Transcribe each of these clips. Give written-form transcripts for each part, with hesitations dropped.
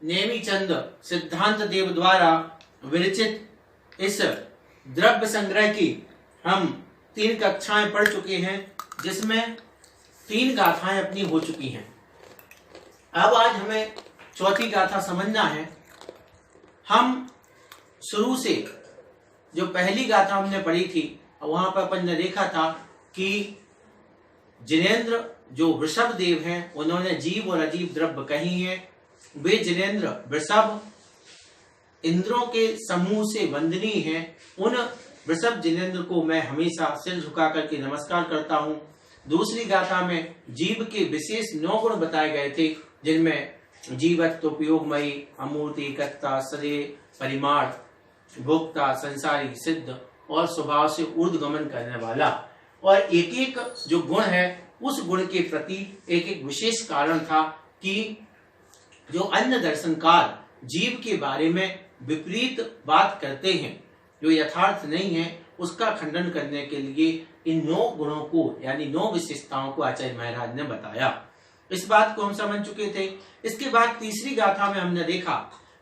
नेमीचंद सिद्धांत देव द्वारा विरचित इस द्रव्य संग्रह की हम 3 कक्षाएं पढ़ चुके हैं, जिसमें 3 गाथाएं अपनी हो चुकी हैं। अब आज हमें चौथी गाथा समझना है। हम शुरू से जो पहली गाथा हमने पढ़ी थी, वहां पर अपन ने देखा था कि जिनेंद्र जो वृषभ देव हैं, उन्होंने जीव और अजीव द्रव्य कही है। वे जिनेंद्र वृषभ इंद्रों के समूह से वंदनीय हैं। उन वृषभ जिनेंद्र को मैं हमेशा सिर झुका करके नमस्कार करता हूं। दूसरी गाथा में जीव के विशेष 9 गुण बताए गए थे, जिनमें जीवत्व, उपयोगमयी, अमूर्ति, एकता, सदैव, परिमाण, भोक्ता, संसारी, सिद्ध और स्वभाव से ऊर्ध्वगमन करने वाला। और एक एक जो गुण है, उस गुण के प्रति एक एक विशेष कारण था कि जो अन्य दर्शनकार जीव के बारे में विपरीत बात करते हैं, जो यथार्थ नहीं है, उसका खंडन करने के लिए इन 9 गुणों को यानी 9 विशेषताओं को आचार्य महाराज ने बताया। इस बात को हम समझ चुके थे। इसके बाद तीसरी गाथा में हमने देखा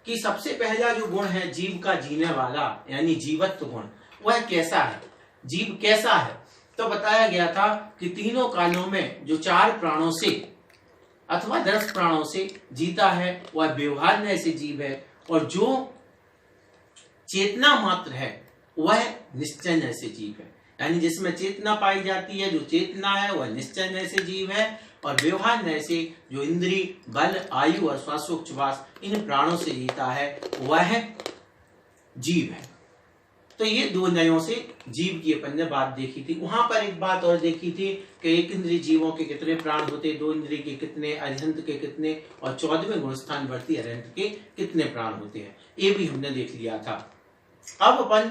कि सबसे पहला जो गुण है जीव का जीने वाला यानी जीवत्व गुण, वह कैसा है, जीव कैसा है। तो बताया गया था कि तीनों कालों में जो 4 प्राणों से अथवा 10 प्राणों से जीता है, वह व्यवहार से जीव है, और जो चेतना मात्र है वह निश्चय से जीव है। यानी जिसमें चेतना पाई जाती है, जो चेतना है, वह निश्चय से जीव है, और व्यवहार से जो इंद्री, बल, आयु और श्वासोच्छ्वास इन प्राणों से जीता है, वह जीव है। तो ये 2 नयों से जीव की अपन ने बात देखी थी। वहां पर एक बात और देखी थी कि एक इंद्रिय जीवों के कितने प्राण होते, 2 इंद्रिय के कितने, अरिहंत के कितने, और 14वें गुणस्थान वर्ती अरिहंत के कितने प्राण होते हैं, ये भी हमने देख लिया था। अब अपन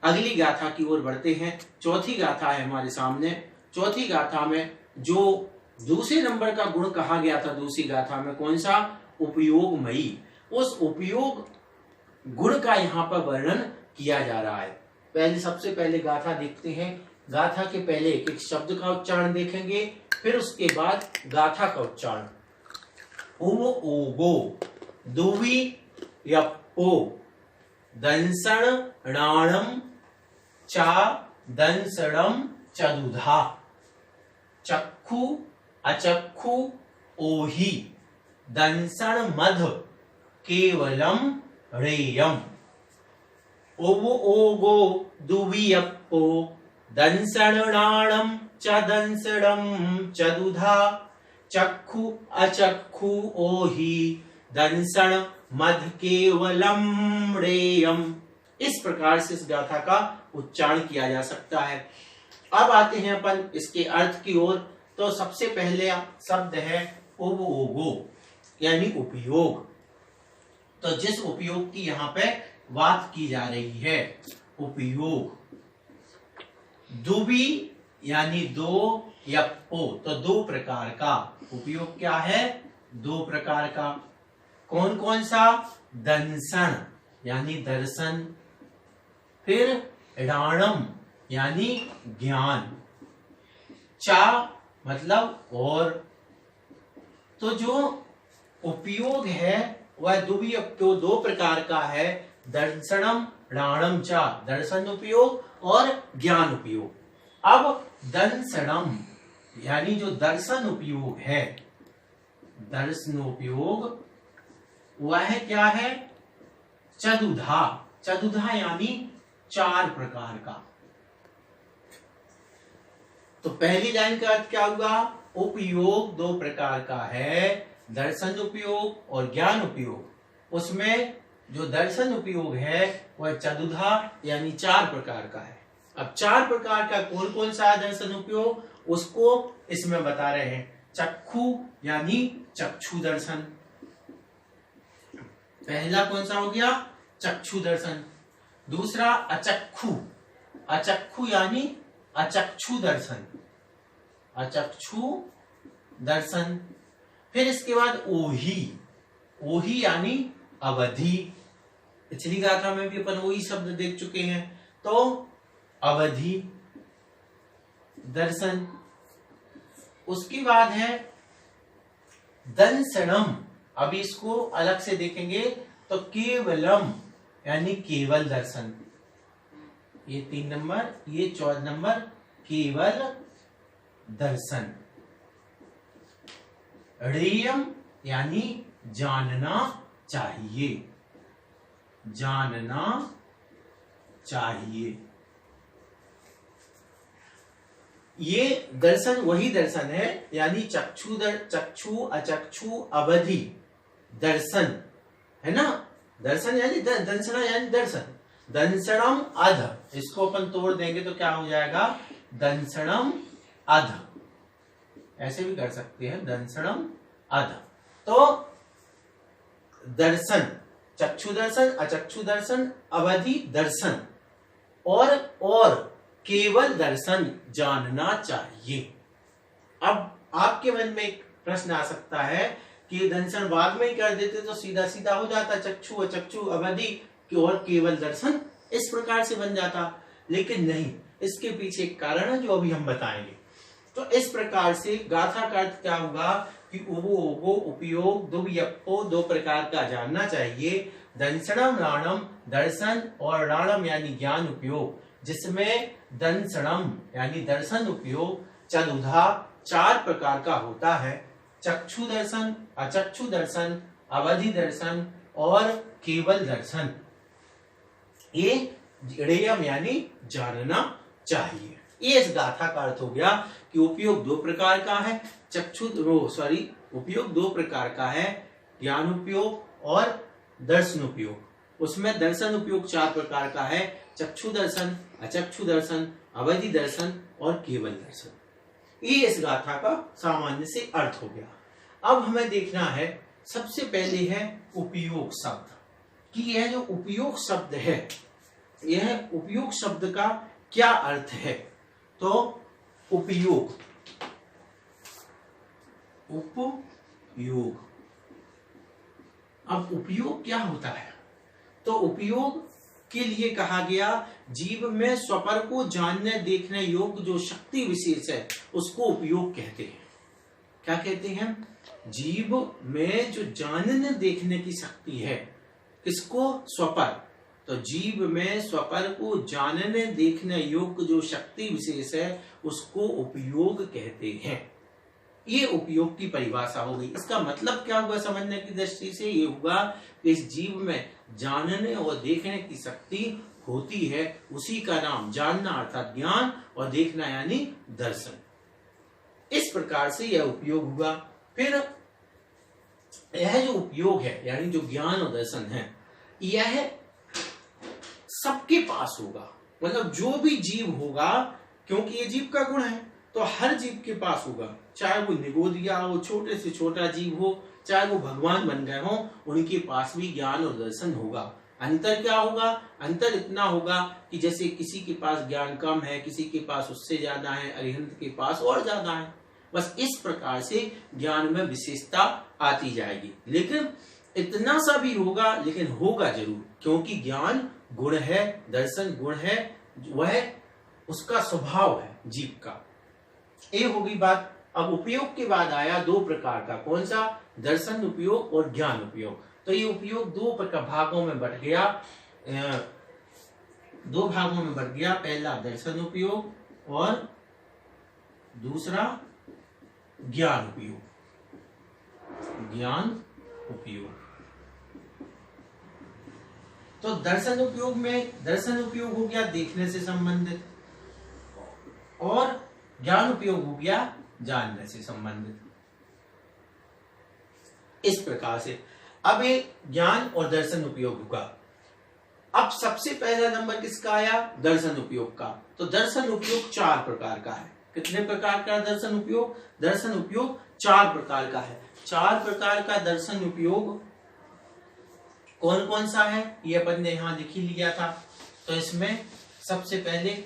अगली गाथा की ओर बढ़ते हैं। चौथी गाथा है हमारे सामने। चौथी गाथा में जो दूसरे नंबर का गुण कहा गया था, दूसरी गाथा में कौन सा, उपयोगमयी, उस उपयोग गुण का यहाँ पर वर्णन किया जा रहा है। सबसे पहले गाथा देखते हैं। गाथा के पहले एक एक शब्द का उच्चारण देखेंगे, फिर उसके बाद गाथा का उच्चारण। उम ओगो दुवी यप्पो दंसण णाणम चा दंसणम चदुधा चक्षु अचक्षु ओहि दंसण मध केवलम रेयम। ओवो ओगो दुवियप्पो दंसणाणम च दंसणम चदुधा चक्षु अचक्षु ओहि दंसण मध केवलम रेयम। इस प्रकार से इस गाथा का उच्चारण किया जा सकता है। अब आते हैं अपन इसके अर्थ की ओर। तो सबसे पहले शब्द है ओगो यानी उपयोग। तो जिस उपयोग की यहाँ पे बात की जा रही है, उपयोग। दुबी यानी 2, यप्पो तो 2 प्रकार का उपयोग। क्या है, 2 प्रकार का। कौन कौन सा, दंसन यानी दर्शन, फिर णाणम यानी ज्ञान, चा मतलब और। तो जो उपयोग है वह दुवियप्पो 2 प्रकार का है, दर्शनम णाणम चा, दर्शन उपयोग और ज्ञान उपयोग। अब दंसनम यानी जो दर्शन उपयोग है, दर्शन उपयोग वह क्या है, चतुधा, चतुधा यानी 4 प्रकार का। तो पहली लाइन का अर्थ क्या हुआ, उपयोग 2 प्रकार का है, दर्शन उपयोग और ज्ञान उपयोग। उसमें जो दर्शन उपयोग है वह चतुधा यानी 4 प्रकार का है। अब 4 प्रकार का कौन कौन सा है दर्शन उपयोग, उसको इसमें बता रहे हैं। चक्षु यानी चक्षु दर्शन, पहला कौन सा हो गया, चक्षु दर्शन। दूसरा अचक्षु, अचक्षु यानी अचक्षु दर्शन, अचक्षु दर्शन। फिर इसके बाद ओही, ओही यानी अवधि। पिछली गाथा में भी अपन वही शब्द देख चुके हैं। तो अवधि दर्शन। उसके बाद है दंसनम अभी इसको अलग से देखेंगे तो केवलम यानी केवल दर्शन, ये 3 नंबर, ये 14 नंबर केवल दर्शन। ऋयम यानी जानना चाहिए, जानना चाहिए। ये दर्शन वही दर्शन है, यानी चक्षु अचक्षु अवधि दर्शन है ना। दर्शन यानी दंसना यानी दर्शन, दंसनम अध, इसको अपन तोड़ देंगे तो क्या हो जाएगा, दंसनम अध, ऐसे भी कर सकते हैं, दंसनम अध। तो दर्शन, चक्षु दर्शन अचक्षु दर्शन अवधि दर्शन और केवल दर्शन जानना चाहिए। अब आपके मन में एक प्रश्न आ सकता है कि दंसन बाद में ही कर देते तो सीधा सीधा हो जाता, चक्षु अचक्षु अवधि और केवल दर्शन इस प्रकार से बन जाता, लेकिन नहीं, इसके पीछे एक कारण है जो अभी हम बताएंगे। तो इस प्रकार से गाथा का अर्थ क्या होगा कि उबो ओबो उपयोग दुव्यपो 2 प्रकार का जानना चाहिए। दंसनम राणम दर्शन और राणम यानी ज्ञान उपयोग, जिसमें दंसनम यानी दर्शन उपयोग चतुधा 4 प्रकार का होता है, चक्षु दर्शन अचक्षु दर्शन अवधि दर्शन और केवल दर्शन। ये ऋयम यानी जानना चाहिए। ये इस गाथा का अर्थ हो गया कि उपयोग 2 प्रकार का है, उपयोग 2 प्रकार का है, ज्ञान उपयोग और दर्शन उपयोग। उसमें दर्शन उपयोग 4 प्रकार का है, चक्षु दर्शन अचक्षु दर्शन अवधि दर्शन और केवल दर्शन। ये इस गाथा का सामान्य से अर्थ हो गया। अब हमें देखना है, सबसे पहले है उपयोग शब्द, कि यह जो उपयोग शब्द है, यह उपयोग शब्द का क्या अर्थ है। तो उपयोग, अब उपयोग क्या होता है, तो उपयोग के लिए कहा गया जीव में स्वपर को जानने देखने योग्य जो शक्ति विशेष है उसको उपयोग कहते हैं। क्या कहते हैं, जीव में जो जानने देखने की शक्ति है, किसको, स्वपर। तो जीव में स्वपर को जानने देखने योग्य जो शक्ति विशेष है उसको उपयोग कहते हैं। ये उपयोग की परिभाषा हो गई। इसका मतलब क्या होगा समझने की दृष्टि से, ये होगा कि इस जीव में जानने और देखने की शक्ति होती है, उसी का नाम जानना अर्थात ज्ञान और देखना यानी दर्शन। इस प्रकार से यह उपयोग हुआ। फिर यह जो उपयोग है यानी जो ज्ञान और दर्शन है, यह सबके पास होगा, मतलब जो भी जीव होगा, क्योंकि ये जीव का गुण है तो हर जीव के पास होगा, चाहे वो निगोदिया हो, छोटे से छोटा जीव हो, चाहे वो भगवान बन गए हो, उनके पास भी ज्ञान और दर्शन होगा। अंतर क्या होगा, अंतर इतना होगा कि जैसे किसी के पास ज्ञान कम है, किसी के पास उससे ज्यादा है, अरिहंत के पास और ज्यादा है। बस इस प्रकार से ज्ञान में विशेषता आती जाएगी, लेकिन इतना सा भी होगा, लेकिन होगा जरूर, क्योंकि ज्ञान गुण है, दर्शन गुण है, वह उसका स्वभाव है जीव का। ये होगी बात। अब उपयोग के बाद आया 2 प्रकार का, कौन सा, दर्शन उपयोग और ज्ञान उपयोग। तो ये उपयोग 2 भागों में बढ़ गया, 2 भागों में बढ़ गया। पहला दर्शन उपयोग और दूसरा ज्ञान उपयोग, ज्ञान उपयोग। तो दर्शन उपयोग में, दर्शन उपयोग हो गया देखने से संबंधित और ज्ञान उपयोग हो गया जानने से संबंधित। इस प्रकार से अब ये ज्ञान और दर्शन उपयोग होगा। अब सबसे पहला नंबर किसका आया, दर्शन उपयोग का। तो दर्शन उपयोग 4 प्रकार का है। कितने प्रकार का दर्शन उपयोग, दर्शन उपयोग 4 प्रकार का है। 4 प्रकार का दर्शन उपयोग कौन कौन सा है ये अपन ने यहां लिख ही लिया था। तो इसमें सबसे पहले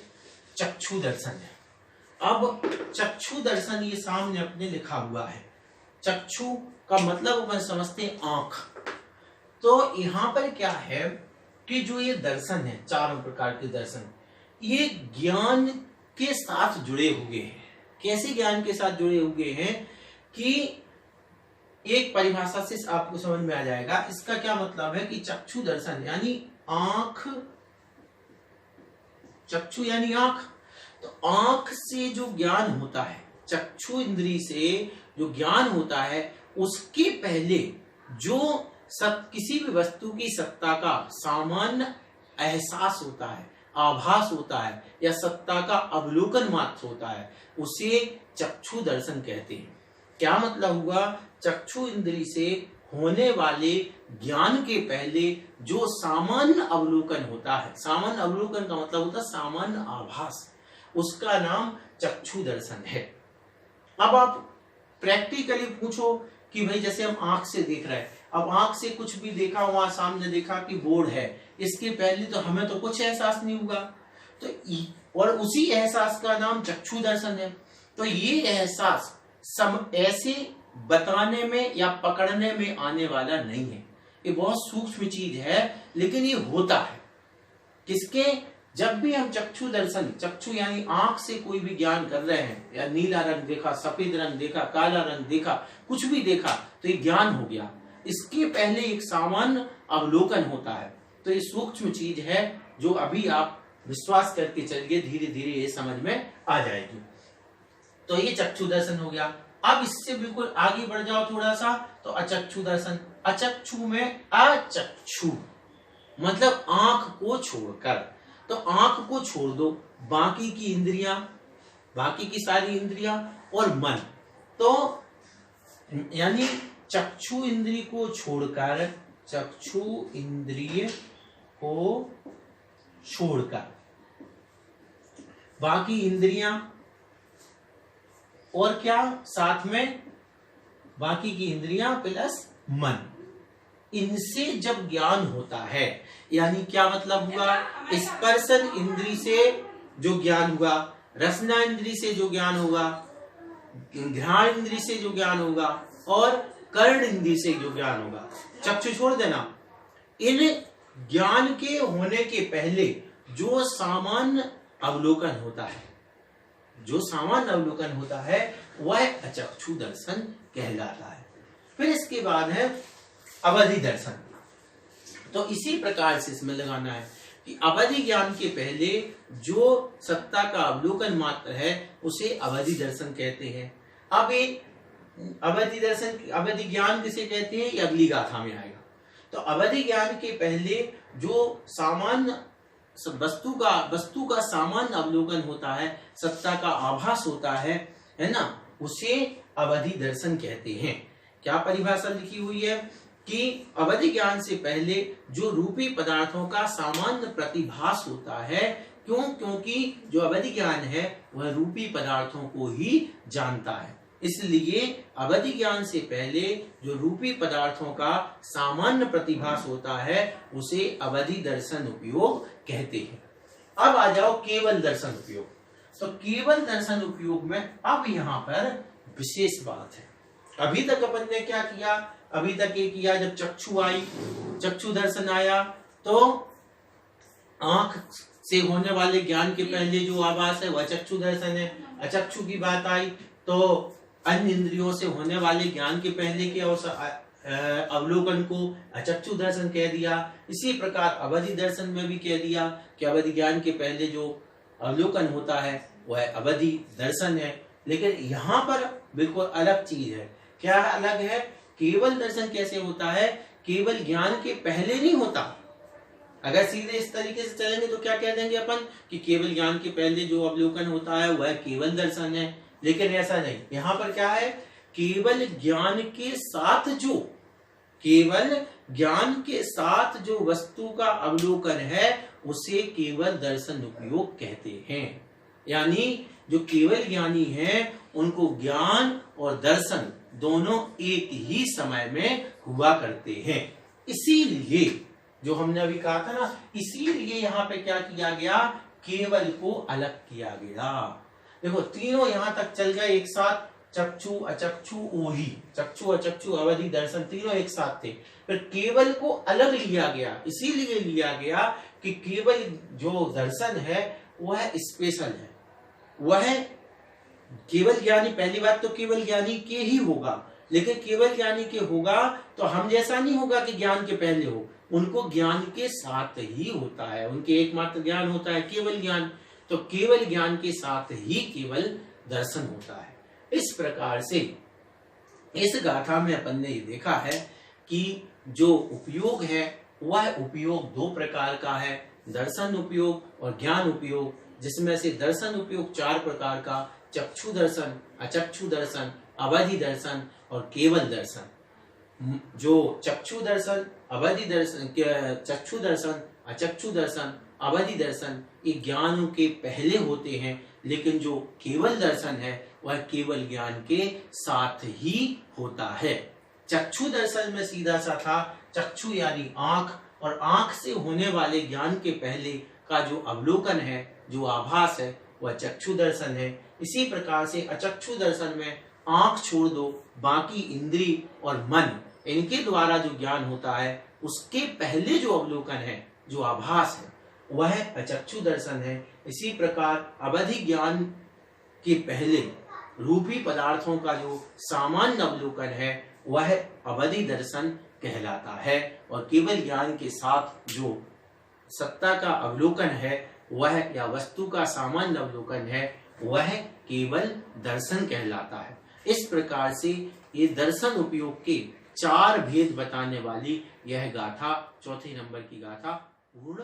चक्षु दर्शन है। अब चक्षु दर्शन ये सामने अपने लिखा हुआ है। चक्षु का मतलब अपन समझते हैं आंख। तो यहां पर क्या है कि जो ये दर्शन है, 4 प्रकार के दर्शन, ये ज्ञान के साथ जुड़े हुए हैं। कैसे ज्ञान के साथ जुड़े हुए हैं कि एक परिभाषा से आपको समझ में आ जाएगा। इसका क्या मतलब है कि चक्षु दर्शन यानी आंख, चक्षु यानी आंख, तो आंख से जो ज्ञान होता है, चक्षु इंद्री से जो ज्ञान होता है, उसके पहले जो किसी भी वस्तु की सत्ता का सामान्य एहसास होता है, आभास होता है, या सत्ता का अवलोकन मात्र होता है, उसे चक्षु दर्शन कहते हैं। क्या मतलब हुआ? चक्षु इंद्री से होने वाले ज्ञान के पहले जो सामान्य अवलोकन होता है, सामान्य अवलोकन का मतलब होता है सामान्य आभास, उसका नाम चक्षु दर्शन है। अब आप प्रैक्टिकली पूछो कि भाई जैसे हम आंख से देख रहे हैं, अब आंख से कुछ भी देखा, वहां सामने देखा कि बोर्ड है, इसके पहले तो हमें तो कुछ एहसास नहीं होगा, तो और उसी एहसास का नाम चक्षु दर्शन है। तो ये एहसास ऐसे बताने में या पकड़ने में आने वाला नहीं है, ये बहुत सूक्ष्म चीज है, लेकिन ये होता है किसके? जब भी हम चक्षु दर्शन, चक्षु यानी आंख से कोई भी ज्ञान कर रहे हैं, या नीला रंग देखा, सफेद रंग देखा, काला रंग देखा, कुछ भी देखा, तो ये ज्ञान हो गया। इसके पहले एक सामान्य अवलोकन होता है। तो ये सूक्ष्म चीज है जो अभी आप विश्वास करके चलिए, धीरे धीरे ये समझ में आ जाएगी। तो ये चक्षु दर्शन हो गया। अब इससे बिल्कुल आगे बढ़ जाओ थोड़ा सा, तो अचक्षु दर्शन। अचक्षु में अचक्षु मतलब आंख को छोड़कर, तो आंख को छोड़ दो, बाकी की इंद्रियां, बाकी की सारी इंद्रियां और मन, तो यानी चक्षु इंद्रिय को छोड़कर, चक्षु इंद्रिय को छोड़कर बाकी इंद्रियां और क्या साथ में, बाकी की इंद्रियां प्लस मन, इनसे जब ज्ञान होता है, यानी क्या मतलब हुआ? स्पर्शन इंद्री से जो ज्ञान हुआ, रसना इंद्री से जो ज्ञान होगा, घ्राण इंद्री से जो ज्ञान होगा, और कर्ण इंद्री से जो ज्ञान होगा, चक्षु छोड़ देना। इन ज्ञान के होने के पहले जो सामान्य अवलोकन होता है, जो सामान्य अवलोकन होता है, वह अचक्षु दर्शन कहलाता है। फिर इसके बाद है अवधि दर्शन। तो इसी प्रकार से इसमें लगाना है कि अवधि ज्ञान के पहले जो सत्ता का अवलोकन मात्र है, उसे अवधि दर्शन कहते हैं। अब ये अवधि दर्शन, अवधि ज्ञान किसे कहते हैं, ये अगली गाथा में आएगा। तो अवधि ज्ञान के पहले जो सामान्य वस्तु का सामान्य अवलोकन होता है, सत्ता का आभास होता है ना, उसे अवधि दर्शन कहते हैं। क्या परिभाषा लिखी हुई है कि अवधि ज्ञान से पहले जो रूपी पदार्थों का सामान्य प्रतिभास होता है, क्योंकि जो अवधि ज्ञान है वह रूपी पदार्थों को ही जानता है, इसलिए अवधि ज्ञान से पहले जो रूपी पदार्थों का सामान्य प्रतिभास होता है, उसे अवधि दर्शन उपयोग कहते हैं। अब आ जाओ केवल दर्शन उपयोग। तो केवल दर्शन उपयोग में अब यहाँ पर विशेष बात है। अभी तक अपन ने क्या किया? अभी तक ये किया, जब चक्षु आई, चक्षु दर्शन आया, तो आंख से होने वाले ज्ञान के पहले जो आभास है वह चक्षु दर्शन है। अचक्षु की बात आई तो अन्य इंद्रियों से होने वाले ज्ञान के पहले के अवलोकन को अचक्षु दर्शन कह दिया। इसी प्रकार अवधि दर्शन में भी कह दिया कि अवधि ज्ञान के पहले जो अवलोकन होता है वह अवधि दर्शन है। लेकिन यहाँ पर बिल्कुल अलग चीज है। क्या अलग है? केवल दर्शन कैसे होता है? केवल ज्ञान के पहले नहीं होता। अगर सीधे इस तरीके से चलेंगे तो क्या कह देंगे अपन कि केवल ज्ञान के पहले जो अवलोकन होता है वह केवल दर्शन है। लेकिन ऐसा नहीं, यहाँ पर क्या है? केवल ज्ञान के साथ जो वस्तु का अवलोकन है उसे केवल दर्शन उपयोग कहते हैं। यानी जो केवल ज्ञानी हैं उनको ज्ञान और दर्शन दोनों एक ही समय में हुआ करते हैं। इसीलिए जो हमने अभी कहा था ना, इसीलिए यहाँ पे क्या किया गया? केवल को अलग किया गया। देखो तीनों यहाँ तक चल गए एक साथ, चक्षु अचक्षु ओही, चक्षु अचक्षु अवधि दर्शन तीनों एक साथ थे। फिर केवल को अलग लिया गया, इसीलिए लिया गया कि केवल जो दर्शन है वह स्पेशल है, वह केवल ज्ञानी, पहली बात तो केवल ज्ञानी के ही होगा, लेकिन केवल ज्ञानी के होगा तो हम जैसा नहीं होगा कि ज्ञान के पहले हो, उनको ज्ञान के साथ ही होता है, उनके एकमात्र ज्ञान होता है केवल ज्ञान, तो केवल ज्ञान के साथ ही केवल दर्शन होता है। इस प्रकार से इस गाथा में अपन ने ये देखा है कि जो उपयोग है वह उपयोग दो प्रकार का है, दर्शन उपयोग और ज्ञान उपयोग, जिसमें से दर्शन उपयोग 4 प्रकार का, चक्षु दर्शन, अचक्षु दर्शन, अवधि दर्शन और केवल दर्शन। जो चक्षु दर्शन, अवधि दर्शन, चक्षु दर्शन, अचक्षु दर्शन, अवधि दर्शन ये ज्ञान के पहले होते हैं, लेकिन जो केवल दर्शन है वह केवल ज्ञान के साथ ही होता है। चक्षु दर्शन में सीधा सा था, चक्षु यानी आंख, और आंख से होने वाले ज्ञान के पहले का जो अवलोकन है, जो आभास है, वह चक्षु दर्शन है। इसी प्रकार से अचक्षु दर्शन में आंख छोड़ दो, बाकी इंद्री और मन इनके द्वारा जो ज्ञान होता है उसके पहले जो अवलोकन है, जो आभास है, वह अचक्षु दर्शन है। इसी प्रकार अवधि ज्ञान के पहले रूपी पदार्थों का जो सामान्य अवलोकन है वह अवधि दर्शन कहलाता है, और केवल ज्ञान के साथ जो सत्ता का अवलोकन है वह, या वस्तु का सामान्य अवलोकन है, वह केवल दर्शन कहलाता है। इस प्रकार से ये दर्शन उपयोग के 4 भेद बताने वाली यह गाथा, चौथे नंबर की गाथा पूर्ण